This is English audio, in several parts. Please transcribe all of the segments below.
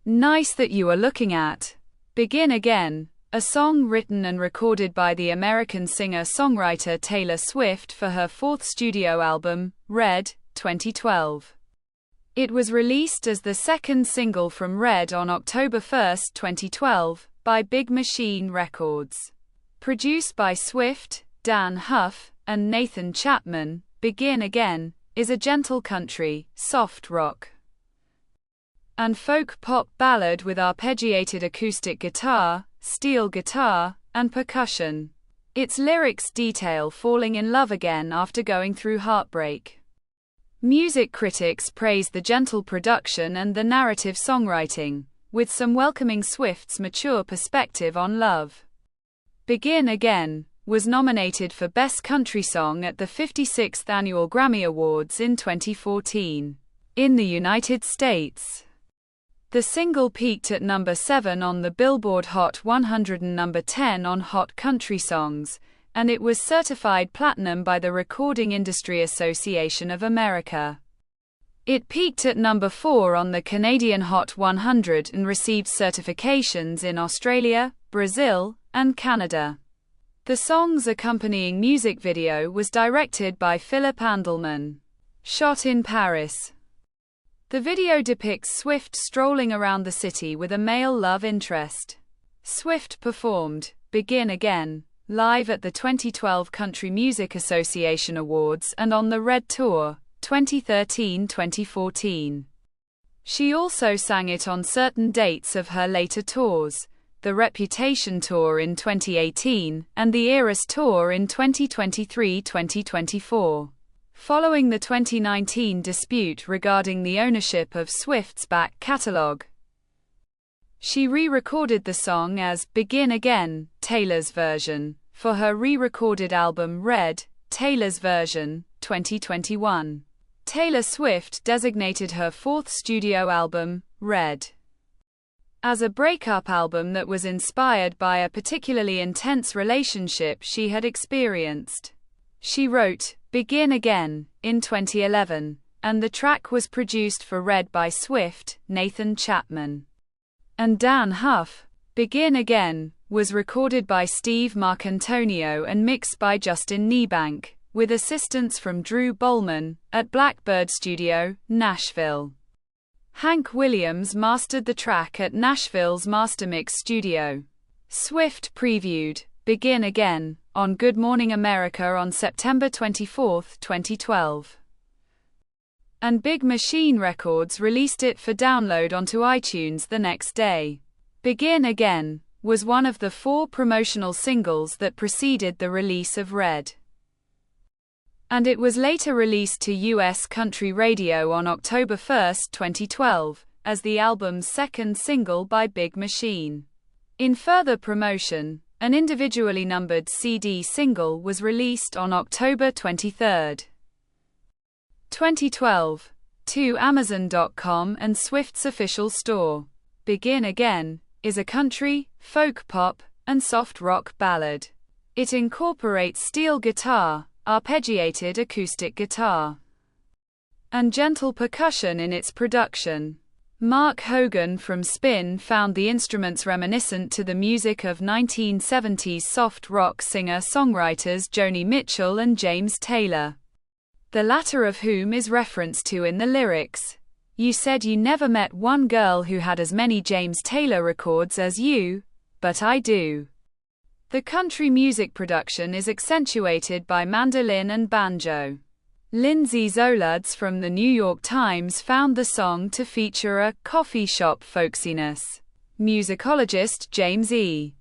Nice that you are looking at Begin Again, a song written and recorded by the American singer-songwriter Tyalor Swift for her fourth studio album, Red, 2012. It was released as the second single from Red on October 1, 2012, by Big Machine Records. Produced by Swift, Dan Huff, and Nathan Chapman, Begin Again is a gentle country, soft rock, and folk pop ballad with arpeggiated acoustic guitar, steel guitar, and percussion. Its lyrics detail falling in love again after going through heartbreak. Music critics praise the gentle production and the narrative songwriting, with some welcoming Swift's mature perspective on love. Begin Again was nominated for Best Country Song at the 56th Annual Grammy Awards in 2014. In the United States, the single peaked at number 7 on the Billboard Hot 100 and number 10 on Hot Country Songs, and it was certified platinum by the Recording Industry Association of America. It peaked at number 4 on the Canadian Hot 100 and received certifications in Australia, Brazil, and Canada. The song's accompanying music video was directed by Philip Andelman. Shot in Paris. The video depicts Swift strolling around the city with a male love interest. Swift performed Begin Again live at the 2012 Country Music Association Awards and on the Red Tour, 2013-2014. She also sang it on certain dates of her later tours, the Reputation Tour in 2018, and the Eras Tour in 2023-2024. Following the 2019 dispute regarding the ownership of Swift's back catalog, she re-recorded the song as Begin Again, Taylor's version, for her re-recorded album Red, Taylor's version, 2021. Tyalor Swift designated her fourth studio album, Red, as a breakup album that was inspired by a particularly intense relationship she had experienced. She wrote Begin Again in 2011, and the track was produced for Red by Swift, Nathan Chapman, and Dan Huff. Begin Again was recorded by Steve Marcantonio and mixed by Justin Niebank, with assistance from Drew Bowman, at Blackbird Studio, Nashville. Hank Williams mastered the track at Nashville's Mastermix Studio. Swift previewed Begin Again on Good Morning America on September 24, 2012. And Big Machine Records released it for download onto iTunes the next day. Begin Again was one of the 4 promotional singles that preceded the release of Red, and it was later released to US country radio on October 1, 2012, as the album's second single by Big Machine. In further promotion, an individually numbered CD single was released on October 23, 2012, to Amazon.com and Swift's official store. Begin Again is a country, folk pop, and soft rock ballad. It incorporates steel guitar, arpeggiated acoustic guitar, and gentle percussion in its production. Mark Hogan from Spin found the instruments reminiscent to the music of 1970s soft rock singer-songwriters Joni Mitchell and James Taylor, the latter of whom is referenced to in the lyrics. You said you never met one girl who had as many James Taylor records as you, but I do. The country music production is accentuated by mandolin and banjo. Lindsay Zoludz from the New York Times found the song to feature a coffee shop folksiness. Musicologist James E.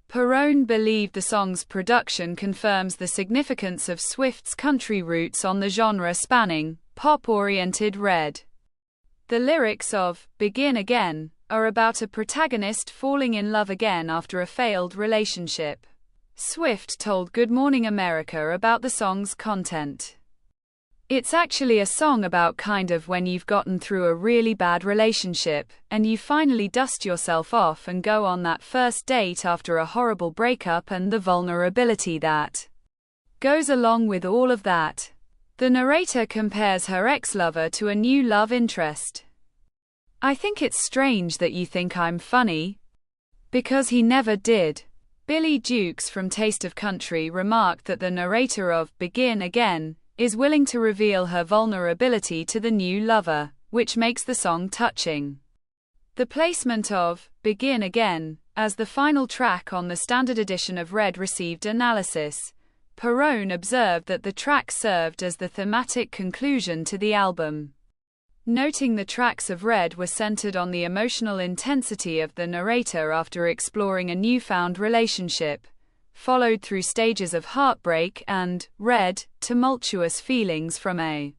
Perrone believed the song's production confirms the significance of Swift's country roots on the genre-spanning, pop-oriented Red. The lyrics of Begin Again are about a protagonist falling in love again after a failed relationship. Swift told Good Morning America about the song's content. It's actually a song about kind of when you've gotten through a really bad relationship, and you finally dust yourself off and go on that first date after a horrible breakup and the vulnerability that goes along with all of that. The narrator compares her ex-lover to a new love interest. I think it's strange that you think I'm funny. Because he never did. Billy Dukes from Taste of Country remarked that the narrator of Begin Again is willing to reveal her vulnerability to the new lover, which makes the song touching. The placement of Begin Again as the final track on the standard edition of Red received analysis. Perrone observed that the track served as the thematic conclusion to the album, noting the tracks of Red were centered on the emotional intensity of the narrator after exploring a newfound relationship, followed through stages of heartbreak, and Red, tumultuous feelings from a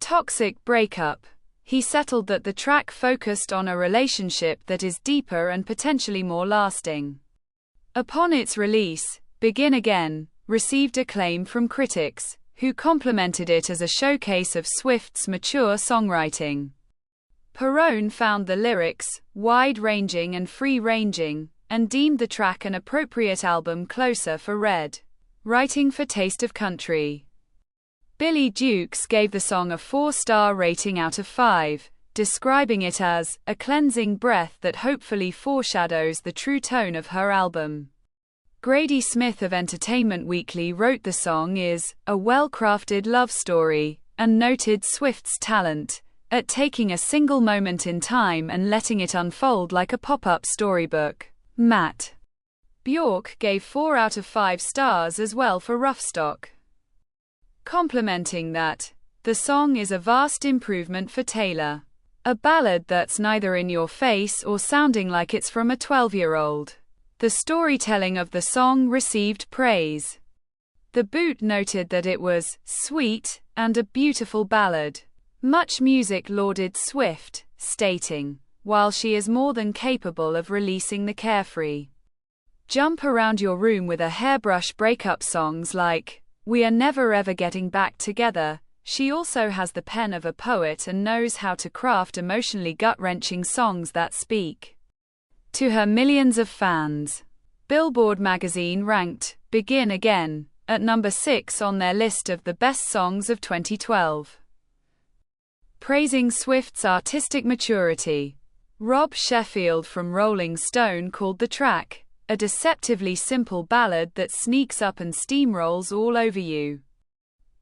toxic breakup. He settled that the track focused on a relationship that is deeper and potentially more lasting. Upon its release, Begin Again received acclaim from critics, who complimented it as a showcase of Swift's mature songwriting. Perrone found the lyrics wide-ranging and free-ranging, and deemed the track an appropriate album closer for Red. Writing for Taste of Country, Billy Dukes gave the song a 4-star rating out of 5, describing it as a cleansing breath that hopefully foreshadows the true tone of her album. Grady Smith of Entertainment Weekly wrote the song is a well-crafted love story, and noted Swift's talent at taking a single moment in time and letting it unfold like a pop-up storybook. Matt Bjork gave 4 out of 5 stars as well for Rough Stock, complimenting that the song is a vast improvement for Taylor. A ballad that's neither in your face or sounding like it's from a 12-year-old. The storytelling of the song received praise. The Boot noted that it was sweet and a beautiful ballad. Much music lauded Swift, stating, while she is more than capable of releasing the carefree, jump around your room with a hairbrush breakup songs like We Are Never Ever Getting Back Together, she also has the pen of a poet and knows how to craft emotionally gut-wrenching songs that speak to her millions of fans. Billboard magazine ranked Begin Again at number 6 on their list of the best songs of 2012, praising Swift's artistic maturity. Rob Sheffield from Rolling Stone called the track a deceptively simple ballad that sneaks up and steamrolls all over you.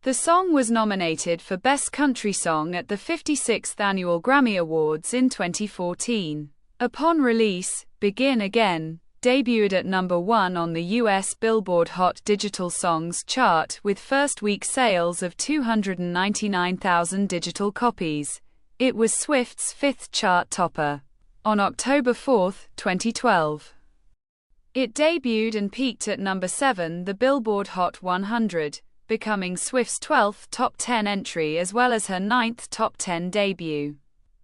The song was nominated for Best Country Song at the 56th Annual Grammy Awards in 2014. Upon release, Begin Again debuted at number 1 on the US Billboard Hot Digital Songs chart with first-week sales of 299,000 digital copies. It was Swift's 5th chart topper. On October 4, 2012, it debuted and peaked at number 7 the Billboard Hot 100, becoming Swift's 12th top 10 entry as well as her 9th top 10 debut.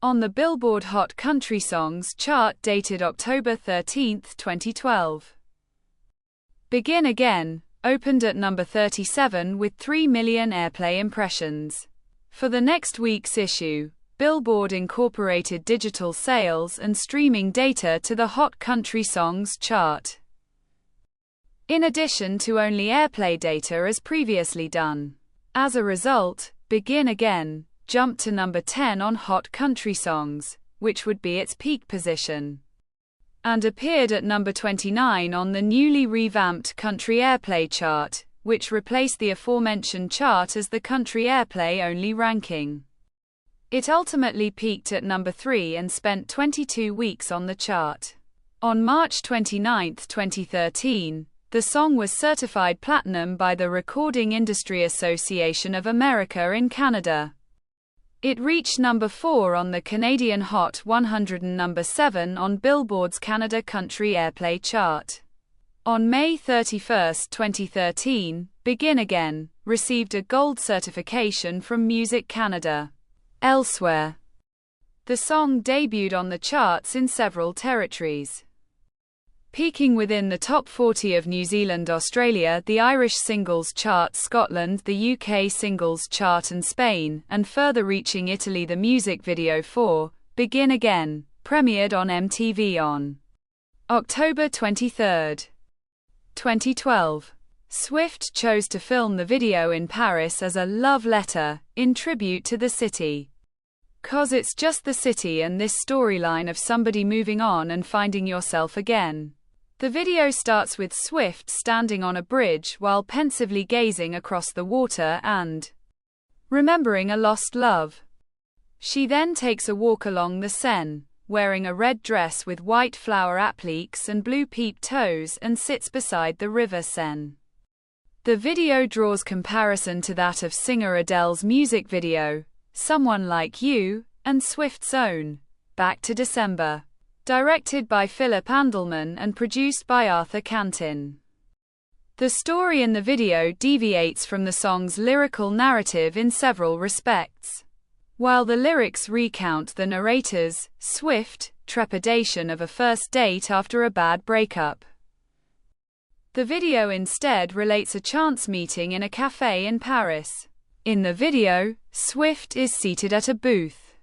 On the Billboard Hot Country Songs chart dated October 13, 2012, Begin Again opened at number 37 with 3 million airplay impressions. For the next week's issue, Billboard incorporated digital sales and streaming data to the Hot Country Songs chart, in addition to only airplay data as previously done. As a result, Begin Again jumped to number 10 on Hot Country Songs, which would be its peak position, and appeared at number 29 on the newly revamped Country Airplay chart, which replaced the aforementioned chart as the Country Airplay only ranking. It ultimately peaked at number 3 and spent 22 weeks on the chart. On March 29, 2013, the song was certified platinum by the Recording Industry Association of America in Canada. It reached number 4 on the Canadian Hot 100 and number 7 on Billboard's Canada Country Airplay chart. On May 31, 2013, Begin Again received a gold certification from Music Canada. Elsewhere, the song debuted on the charts in several territories, peaking within the top 40 of New Zealand, Australia, the Irish Singles Chart, Scotland, the UK Singles Chart and Spain, and further reaching Italy. The music video for Begin Again premiered on MTV on October 23, 2012. Swift chose to film the video in Paris as a love letter in tribute to the city. 'Cause it's just the city and this storyline of somebody moving on and finding yourself again. The video starts with Swift standing on a bridge while pensively gazing across the water and remembering a lost love. She then takes a walk along the Seine, wearing a red dress with white flower appliques and blue peep toes, and sits beside the river Seine. The video draws comparison to that of singer Adele's music video, Someone Like You, and Swift's own, Back to December, directed by Philip Andelman and produced by Arthur Cantin. The story in the video deviates from the song's lyrical narrative in several respects. While the lyrics recount the narrator's, Swift, trepidation of a first date after a bad breakup, the video instead relates a chance meeting in a cafe in Paris. In the video, Swift is seated at a booth,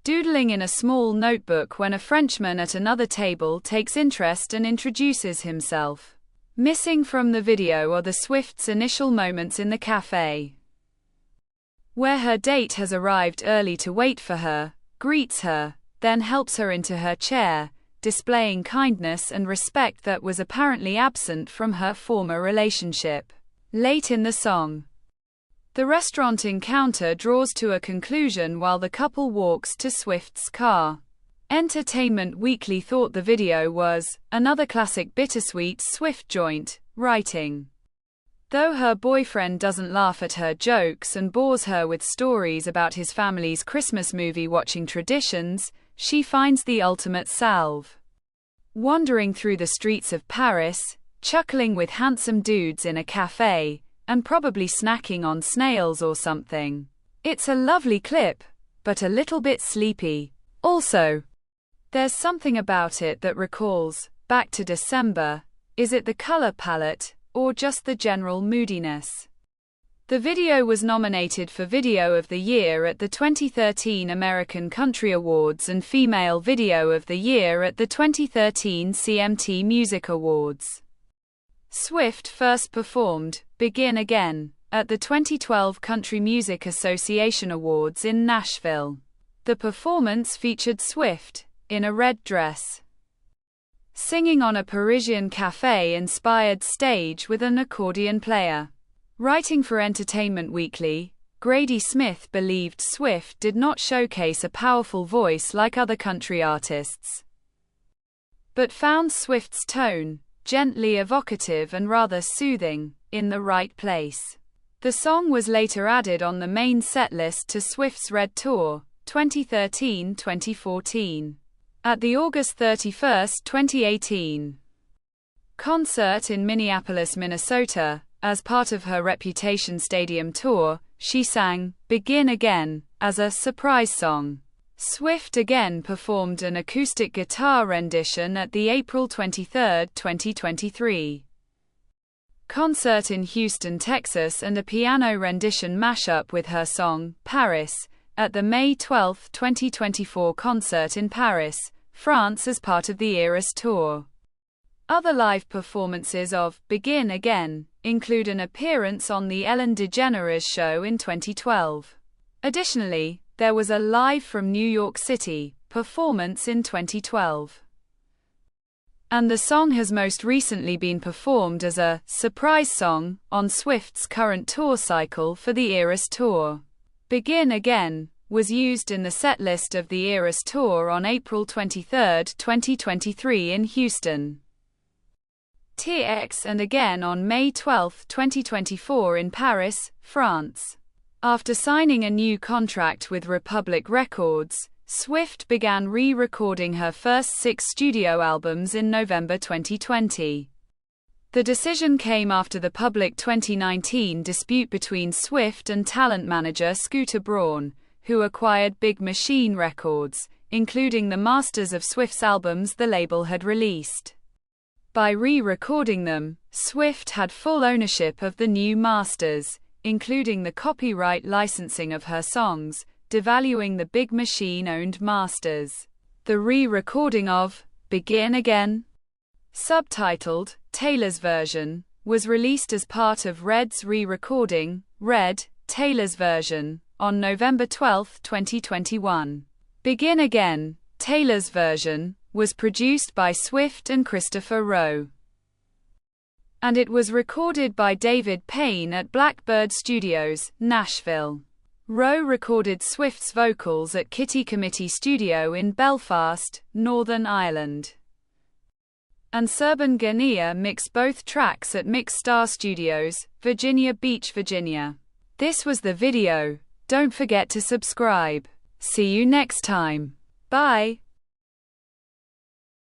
doodling in a small notebook when a Frenchman at another table takes interest and introduces himself. Missing from the video are the Swift's initial moments in the cafe, where her date has arrived early to wait for her, greets her, then helps her into her chair, displaying kindness and respect that was apparently absent from her former relationship. Late in the song, the restaurant encounter draws to a conclusion while the couple walks to Swift's car. Entertainment Weekly thought the video was another classic bittersweet Swift joint, writing, though her boyfriend doesn't laugh at her jokes and bores her with stories about his family's Christmas movie watching traditions, she finds the ultimate salve. Wandering through the streets of Paris, chuckling with handsome dudes in a cafe, and probably snacking on snails or something. It's a lovely clip, but a little bit sleepy. Also, there's something about it that recalls Back to December. Is it the color palette, or just the general moodiness? The video was nominated for Video of the Year at the 2013 American Country Awards and Female Video of the Year at the 2013 CMT Music Awards. Swift first performed Begin Again at the 2012 Country Music Association Awards in Nashville. The performance featured Swift, in a red dress, singing on a Parisian cafe-inspired stage with an accordion player. Writing for Entertainment Weekly, Grady Smith believed Swift did not showcase a powerful voice like other country artists, but found Swift's tone, gently evocative and rather soothing, in the right place. The song was later added on the main setlist to Swift's Red Tour, 2013-2014, at the August 31, 2018 concert in Minneapolis, Minnesota. As part of her Reputation Stadium tour, she sang Begin Again as a surprise song. Swift again performed an acoustic guitar rendition at the April 23, 2023 concert in Houston, Texas, and a piano rendition mashup with her song Paris at the May 12, 2024 concert in Paris, France as part of the Eras tour. Other live performances of Begin Again include an appearance on The Ellen DeGeneres Show in 2012. Additionally, there was a Live from New York City performance in 2012. And the song has most recently been performed as a surprise song on Swift's current tour cycle for the Eras Tour. Begin Again was used in the setlist of the Eras Tour on April 23, 2023 in Houston, TX, and again on May 12, 2024 in Paris, France. After signing a new contract with Republic Records, Swift began re-recording her first 6 studio albums in November 2020. The decision came after the public 2019 dispute between Swift and talent manager Scooter Braun, who acquired Big Machine Records, including the masters of Swift's albums the label had released. By re-recording them, Swift had full ownership of the new masters, including the copyright licensing of her songs, devaluing the Big Machine-owned masters. The re-recording of Begin Again, subtitled Taylor's Version, was released as part of Red's re-recording, Red, Taylor's Version, on November 12, 2021. Begin Again, Taylor's version, was produced by Swift and Christopher Rowe, and it was recorded by David Payne at Blackbird Studios, Nashville. Rowe recorded Swift's vocals at Kitty Committee Studio in Belfast, Northern Ireland, and Serban Gania mixed both tracks at Mixstar Studios, Virginia Beach, Virginia. This was the video. Don't forget to subscribe. See you next time. Bye.